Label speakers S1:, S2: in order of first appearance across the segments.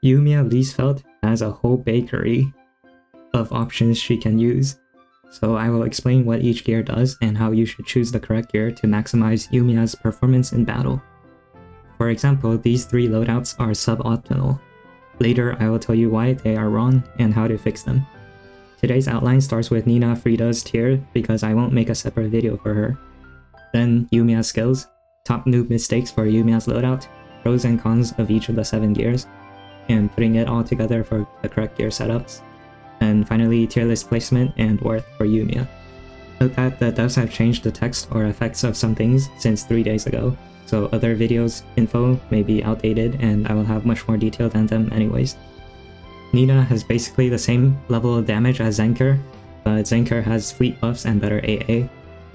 S1: Yumia Liessfeldt has a whole bakery of options she can use. So I will explain what each gear does and how you should choose the correct gear to maximize Yumia's performance in battle. For example, these 3 loadouts are suboptimal. Later, I will tell you why they are wrong and how to fix them. Today's outline starts with Nina Friede's tier because I won't make a separate video for her. Then Yumia Skills, top noob mistakes for Yumia's loadout, pros and cons of each of the 7 gears, and putting it all together for the correct gear setups. And finally, tier list placement and worth for Yumia. Note that the devs have changed the text or effects of some things since 3 days ago, so other videos' info may be outdated and I will have much more detail than them anyways. Nina has basically the same level of damage as Zenker, but Zenker has fleet buffs and better AA,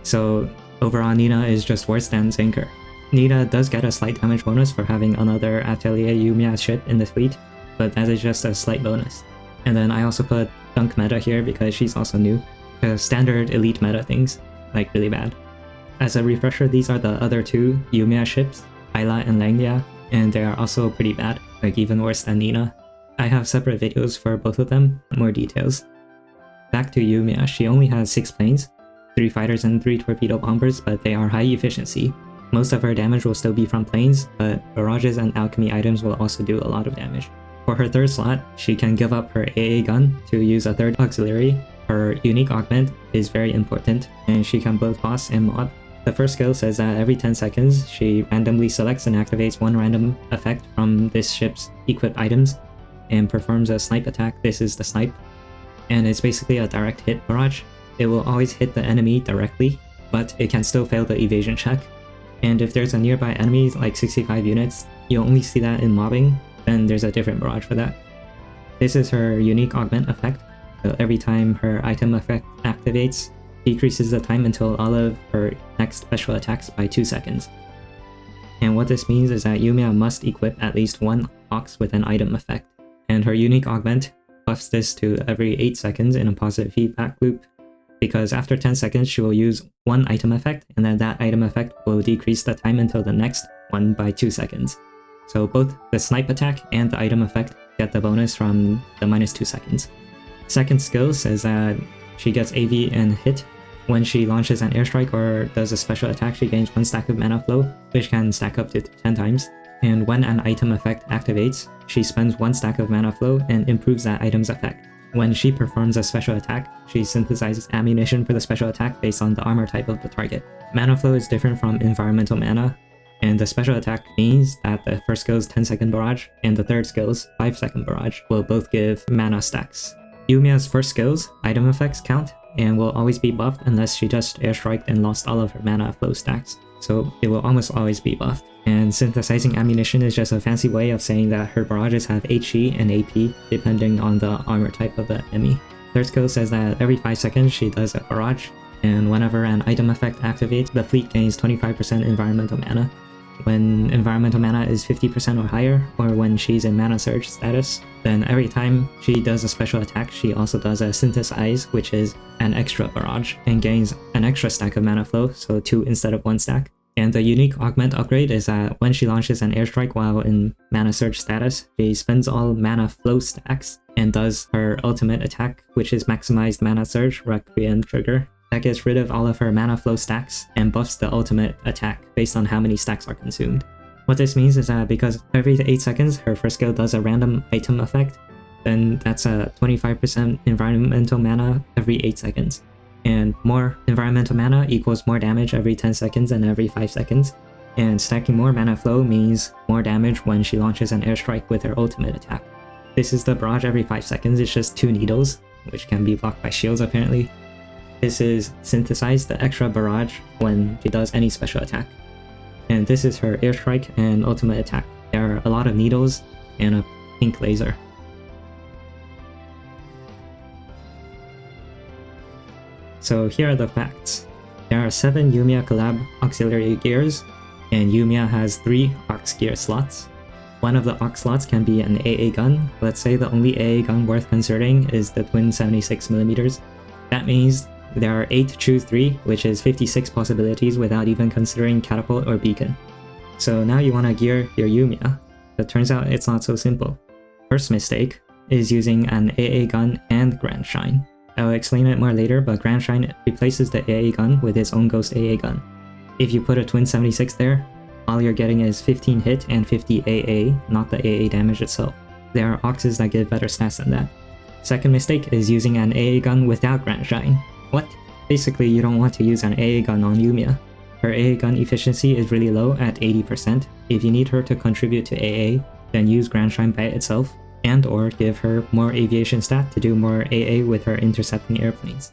S1: so overall Nina is just worse than Zenker. Nina does get a slight damage bonus for having another Atelier Yumia ship in the fleet, but that is just a slight bonus. And then I also put Dunk meta here because she's also new. Standard elite meta things, like really bad. As a refresher, these are the other 2 Yumia ships, Ayla and Langya, and they are also pretty bad, like even worse than Nina. I have separate videos for both of them, more details. Back to Yumia, she only has 6 planes, 3 fighters and 3 torpedo bombers, but they are high efficiency. Most of her damage will still be from planes, but barrages and alchemy items will also do a lot of damage. For her 3rd slot, she can give up her AA gun to use a 3rd auxiliary. Her unique augment is very important, and she can both boss and mob. The first skill says that every 10 seconds, she randomly selects and activates 1 random effect from this ship's equipped items, and performs a snipe attack. This is the snipe, and it's basically a direct hit barrage. It will always hit the enemy directly, but it can still fail the evasion check. And if there's a nearby enemy, like 65 units, you only see that in mobbing, then there's a different barrage for that. This is her unique augment effect, so every time her item effect activates, decreases the time until all of her next special attacks by 2 seconds. And what this means is that Yumia must equip at least 1 ox with an item effect, and her unique augment buffs this to every 8 seconds in a positive feedback loop, because after 10 seconds she will use 1 item effect, and then that item effect will decrease the time until the next one by 2 seconds. So both the snipe attack and the item effect get the bonus from the -2 seconds. Second skill says that she gets AV and hit. When she launches an airstrike or does a special attack, she gains 1 stack of mana flow, which can stack up to 10 times. And when an item effect activates, she spends 1 stack of mana flow and improves that item's effect. When she performs a special attack, she synthesizes ammunition for the special attack based on the armor type of the target. Mana flow is different from environmental mana, and the special attack means that the first skill's 10-second barrage and the third skill's 5-second barrage will both give mana stacks. Yumia's first skill's item effects count and will always be buffed unless she just airstriked and lost all of her mana flow stacks, so it will almost always be buffed. And synthesizing ammunition is just a fancy way of saying that her barrages have HE and AP depending on the armor type of the enemy. Third skill says that every 5 seconds she does a barrage, and whenever an item effect activates, the fleet gains 25% environmental mana. When environmental mana is 50% or higher, or when she's in mana surge status, then every time she does a special attack, she also does a synthesize, which is an extra barrage, and gains an extra stack of mana flow, so 2 instead of 1 stack. And the unique augment upgrade is that when she launches an airstrike while in mana surge status, she spends all mana flow stacks and does her ultimate attack, which is maximized mana surge Requiem trigger. That gets rid of all of her mana flow stacks and buffs the ultimate attack based on how many stacks are consumed. What this means is that because every 8 seconds her first skill does a random item effect, then that's a 25% environmental mana every 8 seconds. And more environmental mana equals more damage every 10 seconds and every 5 seconds. And stacking more mana flow means more damage when she launches an airstrike with her ultimate attack. This is the barrage every 5 seconds, it's just 2 needles, which can be blocked by shields apparently. This is synthesize, the extra barrage when she does any special attack. And this is her airstrike and ultimate attack. There are a lot of needles and a pink laser. So here are the facts. There are 7 Yumia collab auxiliary gears, and Yumia has 3 aux gear slots. One of the aux slots can be an AA gun. Let's say the only AA gun worth considering is the twin 76mm. That means there are 8 to choose 3, which is 56 possibilities without even considering catapult or beacon. So now you want to gear your Yumia, but turns out it's not so simple. First mistake is using an AA gun and Granshine. I'll explain it more later, but Granshine replaces the AA gun with its own ghost AA gun. If you put a twin 76 there, all you're getting is 15 hit and 50 AA, not the AA damage itself. There are Oxes that give better stats than that. Second mistake is using an AA gun without Granshine. What? Basically, you don't want to use an AA gun on Yumia. Her AA gun efficiency is really low at 80%. If you need her to contribute to AA, then use Granshine by itself, and or give her more aviation stat to do more AA with her intercepting airplanes.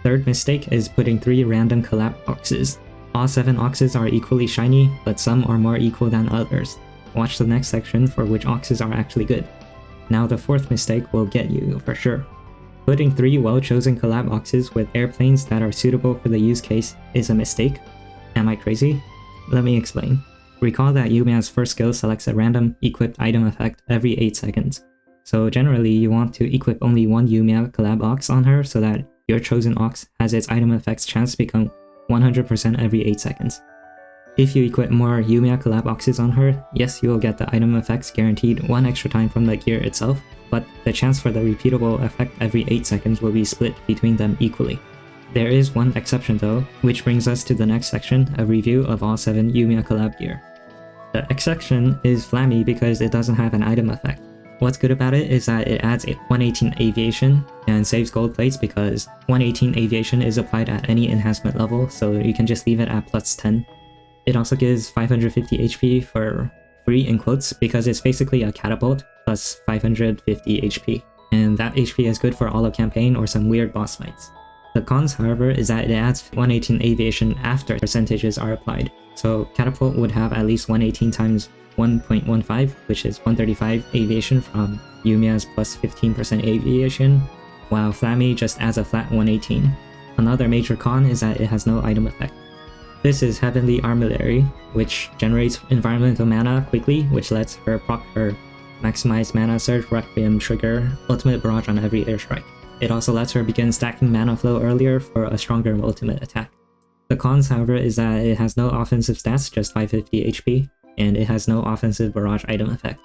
S1: Third mistake is putting 3 random collab Oxes. All 7 Oxes are equally shiny, but some are more equal than others. Watch the next section for which Oxes are actually good. Now the fourth mistake will get you for sure. Putting 3 well-chosen collab Oxes with airplanes that are suitable for the use case is a mistake. Am I crazy? Let me explain. Recall that Yumia's first skill selects a random equipped item effect every 8 seconds. So generally you want to equip only one Yumia collab Ox on her so that your chosen Ox has its item effects chance to become 100% every 8 seconds. If you equip more Yumia collab Oxes on her, yes, you will get the item effects guaranteed 1 extra time from the gear itself, but the chance for the repeatable effect every 8 seconds will be split between them equally. There is one exception though, which brings us to the next section, a review of all 7 Yumia collab gear. The exception is Flammi because it doesn't have an item effect. What's good about it is that it adds 118 aviation and saves gold plates because 118 aviation is applied at any enhancement level, so you can just leave it at plus 10. It also gives 550 HP for free in quotes because it's basically a catapult plus 550 HP, and that HP is good for all of campaign or some weird boss fights. The cons, however, is that it adds 118 aviation after percentages are applied. So catapult would have at least 118 times 1.15, which is 135 aviation from Yumia's plus 15% aviation, while Flammi just adds a flat 118. Another major con is that it has no item effect. This is Heavenly Armillary, which generates environmental mana quickly, which lets her proc her maximize mana surge Requiem trigger ultimate barrage on every airstrike. It also lets her begin stacking mana flow earlier for a stronger ultimate attack. The cons, however, is that it has no offensive stats, just 550 HP, and it has no offensive barrage item effect.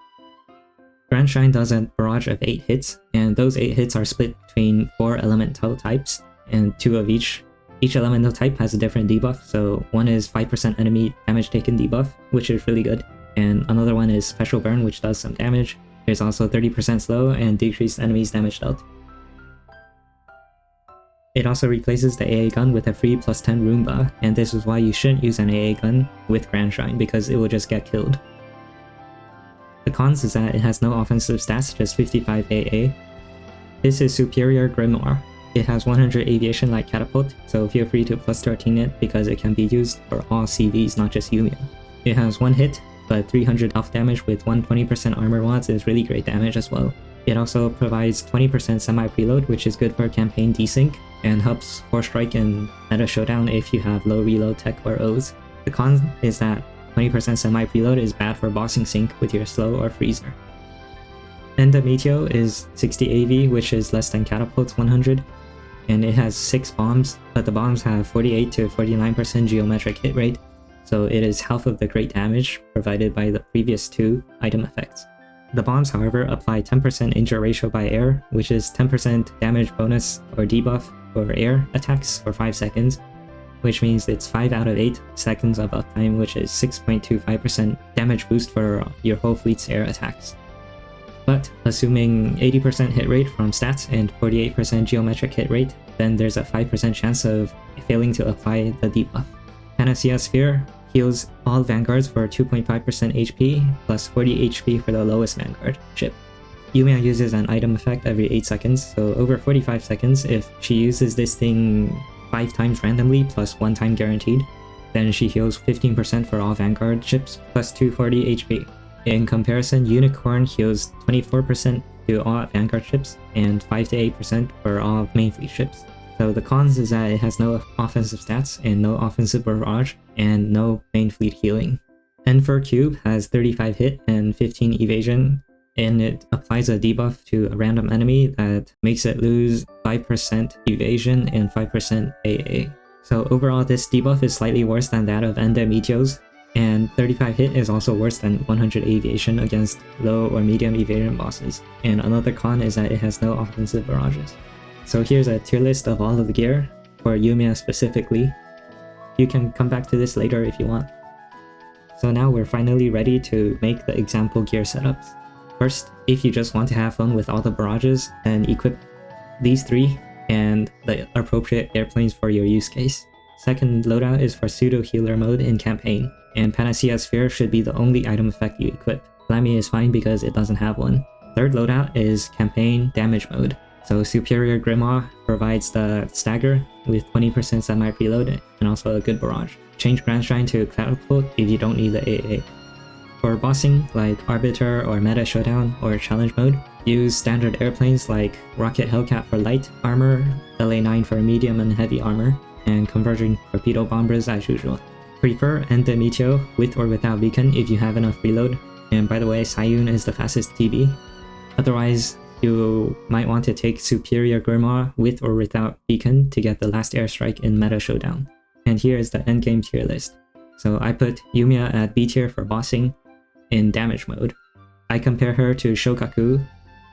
S1: Granshine does a barrage of 8 hits, and those 8 hits are split between 4 elemental types, and 2 of each. Each elemental type has a different debuff, so one is 5% enemy damage taken debuff, which is really good, and another one is special burn, which does some damage. There's also 30% slow and decreased enemies damage dealt. It also replaces the AA gun with a free plus 10 Roomba, and this is why you shouldn't use an AA gun with Granshine because it will just get killed. The cons is that it has no offensive stats, just 55 AA. This is Superior Grimoire. It has 100 aviation like Catapult, so feel free to plus 13 it because it can be used for all CVs, not just Yumia. It has 1 hit, but 300 health damage with 120% armor mods is really great damage as well. It also provides 20% semi-preload, which is good for campaign desync, and helps force strike in meta showdown if you have low reload tech or O's. The con is that 20% semi-preload is bad for bossing sync with your slow or freezer. Endemeteo is 60 AV, which is less than Catapult's 100, and it has 6 bombs, but the bombs have 48 to 49% geometric hit rate, so it is half of the great damage provided by the previous 2 item effects. The bombs, however, apply 10% injure ratio by air, which is 10% damage bonus or debuff for air attacks for 5 seconds, which means it's 5 out of 8 seconds of uptime, which is 6.25% damage boost for your whole fleet's air attacks. But assuming 80% hit rate from stats and 48% geometric hit rate, then there's a 5% chance of failing to apply the debuff. Panacea Sphere heals all vanguards for 2.5% HP, plus 40 HP for the lowest vanguard ship. Yumia uses an item effect every 8 seconds, so over 45 seconds, if she uses this thing 5 times randomly plus 1 time guaranteed, then she heals 15% for all vanguard ships, plus 240 HP. In comparison, Unicorn heals 24% to all vanguard ships, and 5 to 8% for all main fleet ships. So the cons is that it has no offensive stats and no offensive barrage and no main fleet healing. Enfer Cube has 35 hit and 15 evasion, and it applies a debuff to a random enemy that makes it lose 5% evasion and 5% AA. So overall this debuff is slightly worse than that of Endemeteo's, And 35 hit is also worse than 100 aviation against low or medium evasion bosses. And another con is that it has no offensive barrages. So here's a tier list of all of the gear, for Yumia specifically. You can come back to this later if you want. So now we're finally ready to make the example gear setups. First, if you just want to have fun with all the barrages, then equip these 3 and the appropriate airplanes for your use case. Second loadout is for pseudo healer mode in campaign, and Panacea Sphere should be the only item effect you equip. Flammi is fine because it doesn't have one. Third loadout is campaign damage mode. So Superior Grimoire provides the stagger with 20% semi-preload and also a good barrage. Change Granshine to Catapult if you don't need the AA. For bossing like Arbiter or Meta Showdown or Challenge mode, use standard airplanes like Rocket Hellcat for light armor, LA9 for medium and heavy armor, and converging torpedo bombers as usual. Prefer Endemeteo with or without beacon if you have enough reload, and by the way, Sayun is the fastest TB. Otherwise, you might want to take Superior Grimoire with or without beacon to get the last airstrike in Meta Showdown. And here is the endgame tier list. So I put Yumia at B tier for bossing in damage mode. I compare her to Shokaku.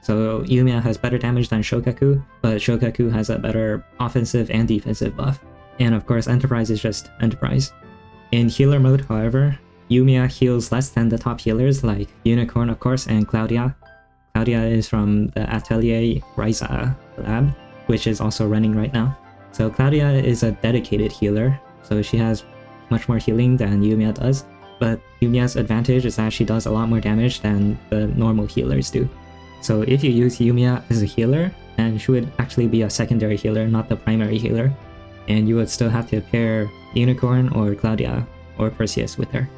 S1: So Yumia has better damage than Shokaku, but Shokaku has a better offensive and defensive buff. And of course, Enterprise is just Enterprise. In healer mode, however, Yumia heals less than the top healers like Unicorn of course and Claudia. Claudia is from the Atelier Ryza lab, which is also running right now. So Claudia is a dedicated healer, so she has much more healing than Yumia does, but Yumia's advantage is that she does a lot more damage than the normal healers do. So if you use Yumia as a healer, then she would actually be a secondary healer, not the primary healer, and you would still have to pair Unicorn or Claudia or Perseus with her.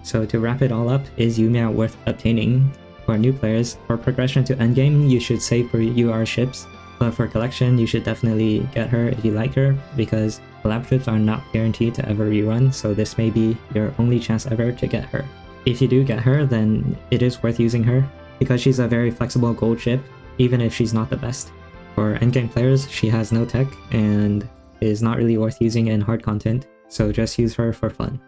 S1: So to wrap it all up, is Yumia worth obtaining? For new players, for progression to endgame, you should save for UR ships, but for collection, you should definitely get her if you like her, because collab ships are not guaranteed to ever rerun, so this may be your only chance ever to get her. If you do get her, then it is worth using her, because she's a very flexible gold ship, even if she's not the best. For endgame players, she has no tech, and is not really worth using in hard content, so just use her for fun.